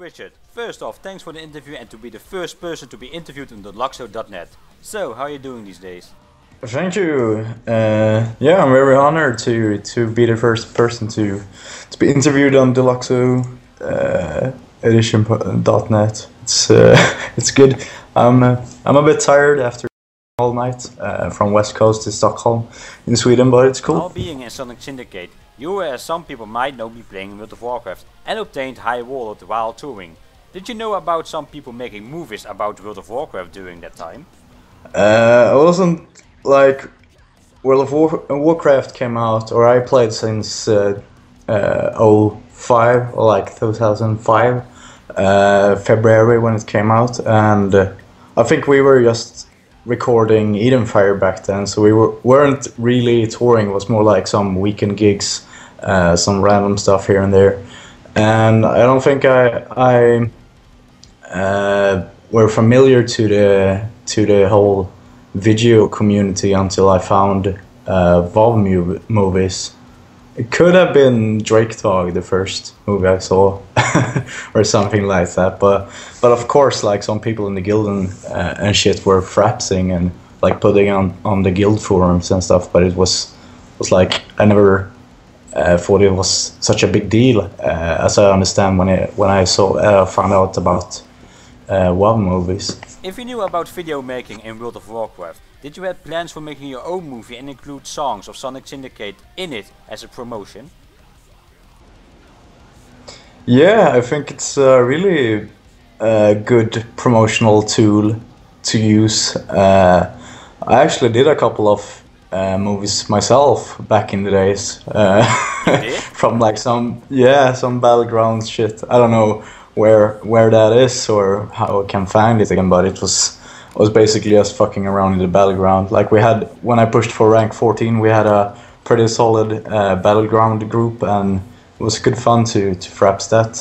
Richard. First off, thanks for the interview and to be the first person to be interviewed on Deluxo.net. So, how are you doing these days? Thank you. Yeah, I'm very honored to be the first person to be interviewed on Deluxo edition.net. It's good. I'm a bit tired after all night from West Coast to Stockholm in Sweden, but it's cool. While being in Sonic Syndicate, you, as some people might know, be playing World of Warcraft and obtained High Warlord while touring. Did you know about some people making movies about World of Warcraft during that time? I wasn't like World of Warcraft came out, or I played since 05 or like 2005, February when it came out, and I think we were just recording Edenfire back then, so we weren't really touring. It was more like some weekend gigs, some random stuff here and there, and I don't think I were familiar to the whole video community until I found WoW movies. It could have been Drakedog, the first movie I saw, or something like that. But of course, like some people in the guild and shit were frapsing and like putting on the guild forums and stuff. But it was like I never thought it was such a big deal, as I understand when I found out about WoW movies. If you knew about video making in World of Warcraft, did you have plans for making your own movie and include songs of Sonic Syndicate in it as a promotion? Yeah, I think it's a really good promotional tool to use. I actually did a couple of movies myself back in the days, from like some battleground shit. I don't know where that is or how I can find it again, but it was basically just fucking around in the battleground. Like we had, when I pushed for rank 14, we had a pretty solid battleground group, and it was good fun to fraps that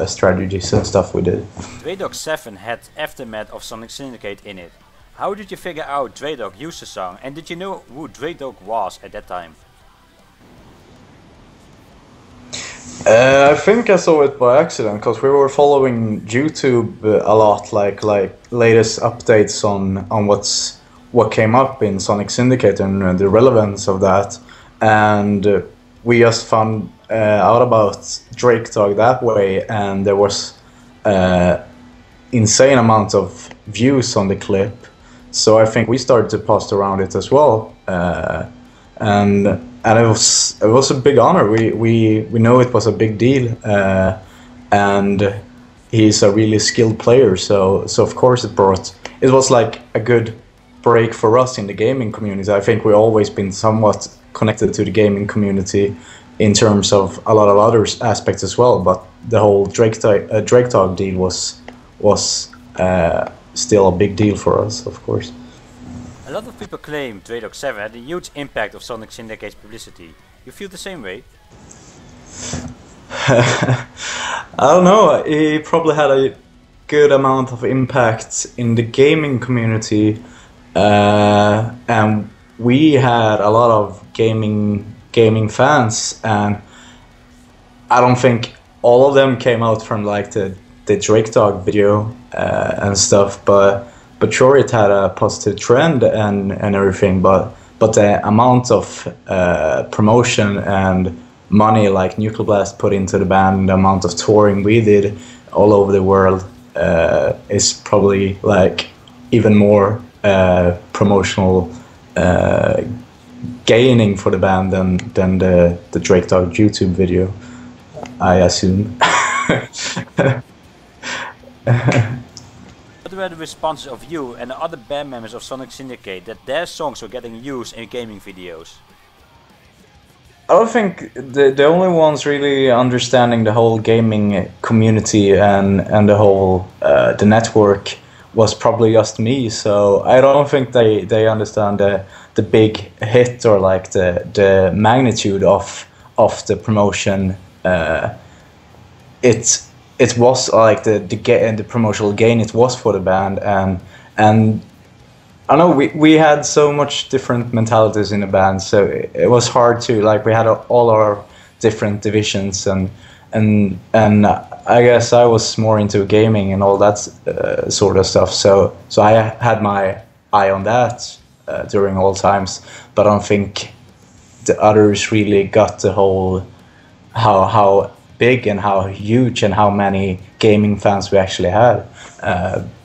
strategies and stuff we did. Drakedog 7 had Aftermath of Sonic Syndicate in it. How did you figure out Drakedog used the song, and did you know who Drakedog was at that time? I think I saw it by accident because we were following YouTube a lot, like latest updates on what came up in Sonic Syndicate and the relevance of that, and we just found out about Drakedog that way, and there was insane amount of views on the clip, so I think we started to post around it as well, and it was a big honor. We know it was a big deal, and he's a really skilled player. So of course it was like a good break for us in the gaming community. I think we've always been somewhat connected to the gaming community in terms of a lot of other aspects as well. But the whole Drakedog deal was still a big deal for us, of course. A lot of people claim Drakedog 7 had a huge impact of Sonic Syndicate's publicity. You feel the same way? I don't know, he probably had a good amount of impact in the gaming community, and we had a lot of gaming fans, and I don't think all of them came out from like the Drakedog video and stuff, but sure, it had a positive trend and everything, but the amount of promotion and money like Nuclear Blast put into the band, the amount of touring we did all over the world, is probably like even more promotional gaining for the band than the Drakedog YouTube video, I assume. What were the responses of you and the other band members of Sonic Syndicate that their songs were getting used in gaming videos? I don't think the only ones really understanding the whole gaming community and the whole the network was probably just me. So I don't think they understand the big hit or like the magnitude of the promotion. It was like the promotional gain it was for the band, and I know we had so much different mentalities in the band, so it was hard to, like, we had all our different divisions, and I guess I was more into gaming and all that sort of stuff. So I had my eye on that during all times, but I don't think the others really got the whole how big and how huge and how many gaming fans we actually had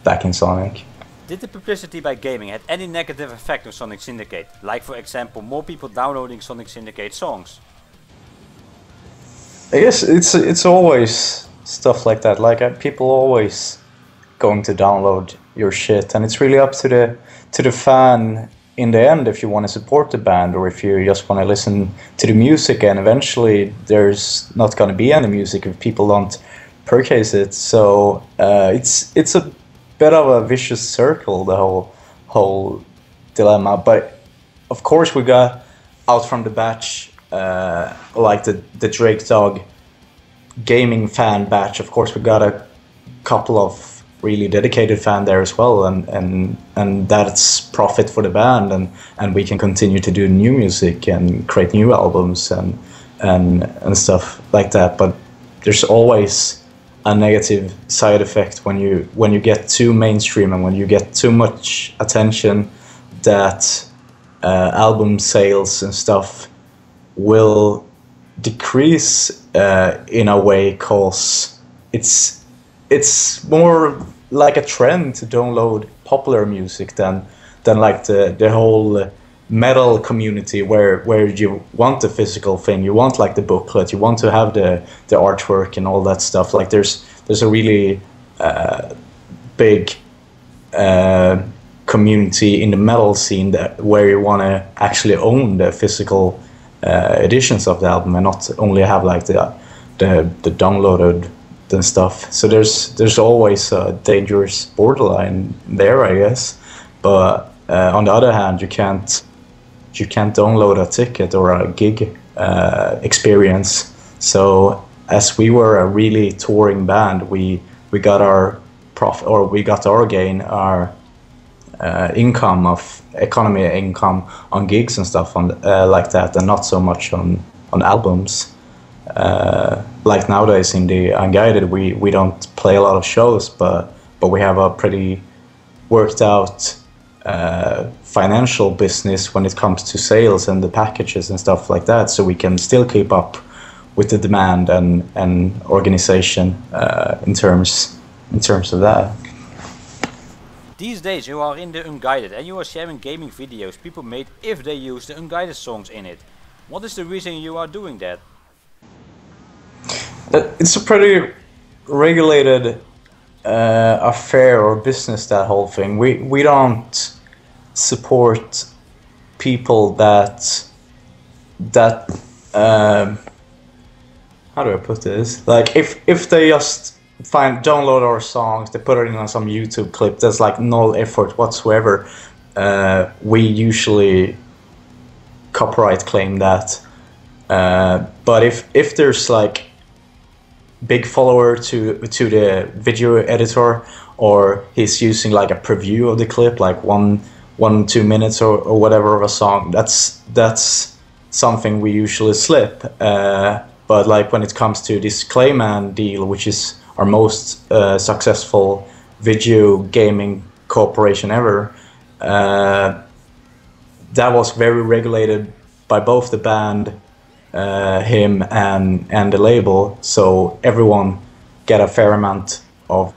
back in Sonic. Did the publicity by gaming have any negative effect on Sonic Syndicate? Like for example, more people downloading Sonic Syndicate songs? I guess it's always stuff like that. Like people always going to download your shit, and it's really up to the fan in the end if you want to support the band or if you just want to listen to the music. And eventually, there's not going to be any music if people don't purchase it. So it's a bit of a vicious circle, the whole dilemma. But of course, we got out from the batch. Like the Drakedog gaming fan batch, of course we got a couple of really dedicated fans there as well, and that's profit for the band, and we can continue to do new music and create new albums and stuff like that. But there's always a negative side effect when you get too mainstream and when you get too much attention, that album sales and stuff will decrease in a way, cause it's more like a trend to download popular music than like the whole metal community where you want the physical thing, you want like the booklet, you want to have the artwork and all that stuff. Like there's a really big community in the metal scene where you want to actually own the physical editions of the album and not only have like the downloaded and stuff. So there's always a dangerous borderline there, I guess. But on the other hand, you can't download a ticket or a gig experience. So as we were a really touring band, we got our gain, our economy income on gigs and stuff on like that, and not so much on albums. Like nowadays in the Unguided, we don't play a lot of shows, but we have a pretty worked out financial business when it comes to sales and the packages and stuff like that, so we can still keep up with the demand and organization in terms of that. These days you are in the Unguided and you are sharing gaming videos people made if they use the Unguided songs in it. What is the reason you are doing that? It's a pretty regulated affair or business, that whole thing. We don't support people that how do I put this? Like if they just download our songs, they put it in on some YouTube clip, there's like no effort whatsoever. We usually copyright claim that. But if there's like big follower to the video editor, or he's using like a preview of the clip, like 1-2 minutes or whatever of a song, that's something we usually slip. But like when it comes to this Clayman deal, which is our most successful video gaming cooperation ever, that was very regulated by both the band, him and the label, so everyone get a fair amount of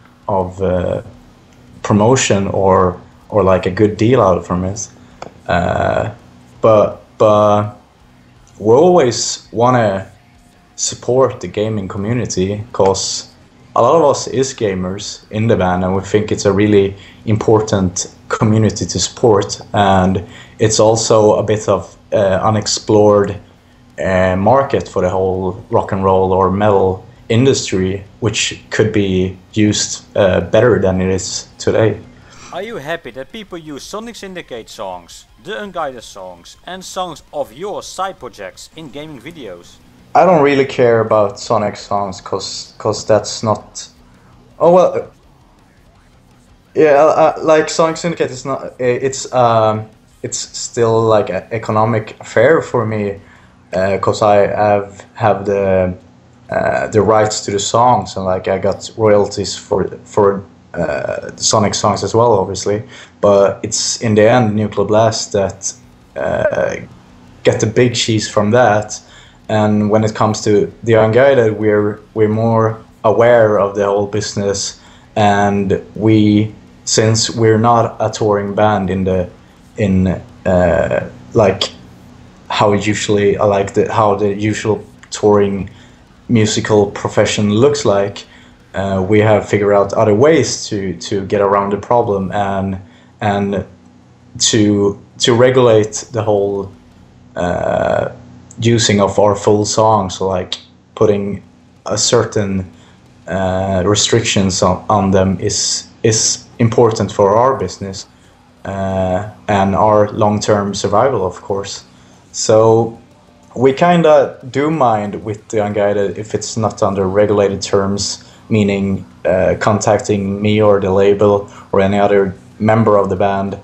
promotion or like a good deal out from it. But we always want to support the gaming community, because a lot of us is gamers in the band, and we think it's a really important community to support, and it's also a bit of unexplored market for the whole rock and roll or metal industry, which could be used better than it is today. Are you happy that people use Sonic Syndicate songs, the Unguided songs, and songs of your side projects in gaming videos? I don't really care about Sonic songs, cause that's not. Oh well. Yeah, like Sonic Syndicate is not. It's still like an economic affair for me. because I have the rights to the songs, and like I got royalties for the Sonic songs as well, obviously. But it's in the end Nuclear Blast that get the big cheese from that. And when it comes to the Unguided, we're more aware of the whole business, and since we're not a touring band in like how usually how the usual touring musical profession looks like, we have figured out other ways to get around the problem and to regulate the whole using of our full songs, so like putting a certain restrictions on them is important for our business and our long-term survival, of course. So we kind of do mind with the Unguided if it's not under regulated terms, meaning contacting me or the label or any other member of the band.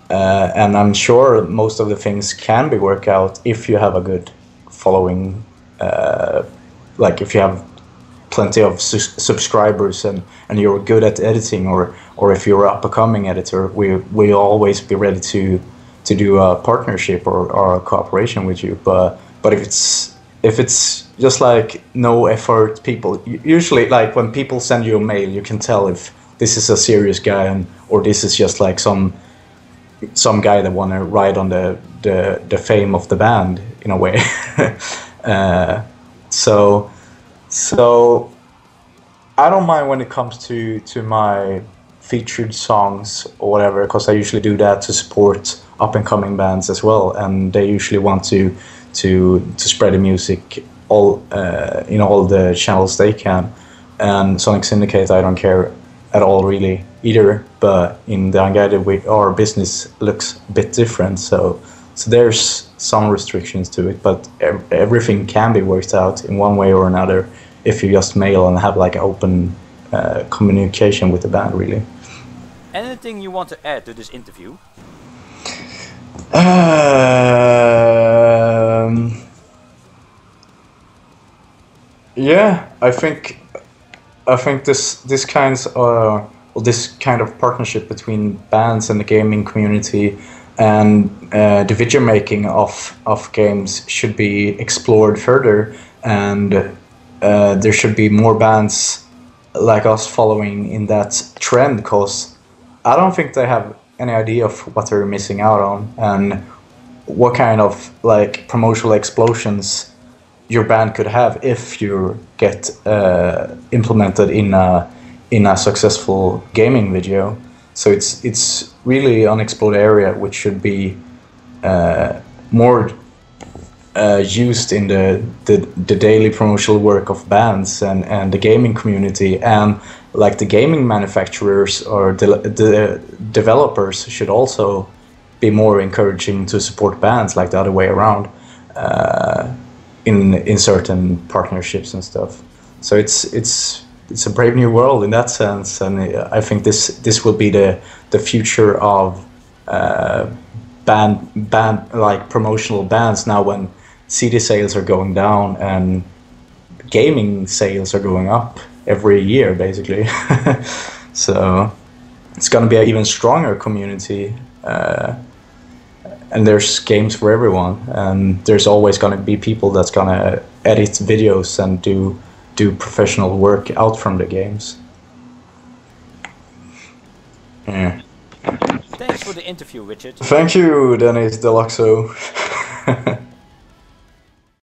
And I'm sure most of the things can be worked out if you have a good following, like if you have plenty of subscribers and you're good at editing, or if you're an up-and-coming editor, we'll always be ready to do a partnership or a cooperation with you. But if it's just like no effort, people usually, like when people send you a mail, you can tell if this is a serious guy or this is just like some guy that want to ride on the fame of the band in a way. So I don't mind when it comes to my featured songs or whatever, because I usually do that to support up and coming bands as well, and they usually want to spread the music all in all the channels they can. And Sonic Syndicate, I don't care at all really either, but in the Unguided our business looks a bit different, so there's some restrictions to it, but everything can be worked out in one way or another if you just mail and have like open communication with the band, really. Anything you want to add to this interview? Yeah, I think this kind of partnership between bands and the gaming community and the video making of games should be explored further, and there should be more bands like us following in that trend, because I don't think they have any idea of what they're missing out on and what kind of like promotional explosions your band could have if you get implemented in a successful gaming video. So it's really unexplored area which should be more used in the daily promotional work of bands and the gaming community, and like the gaming manufacturers or the developers should also be more encouraging to support bands, like the other way around, in certain partnerships and stuff. So it's a brave new world in that sense, and I think this will be the future of band like promotional bands now, when CD sales are going down and gaming sales are going up every year basically. So it's going to be an even stronger community, and there's games for everyone, and there's always going to be people that's going to edit videos and do professional work out from the games. Yeah. Thanks for the interview, Richard. Thank you, Dennis Deluxo.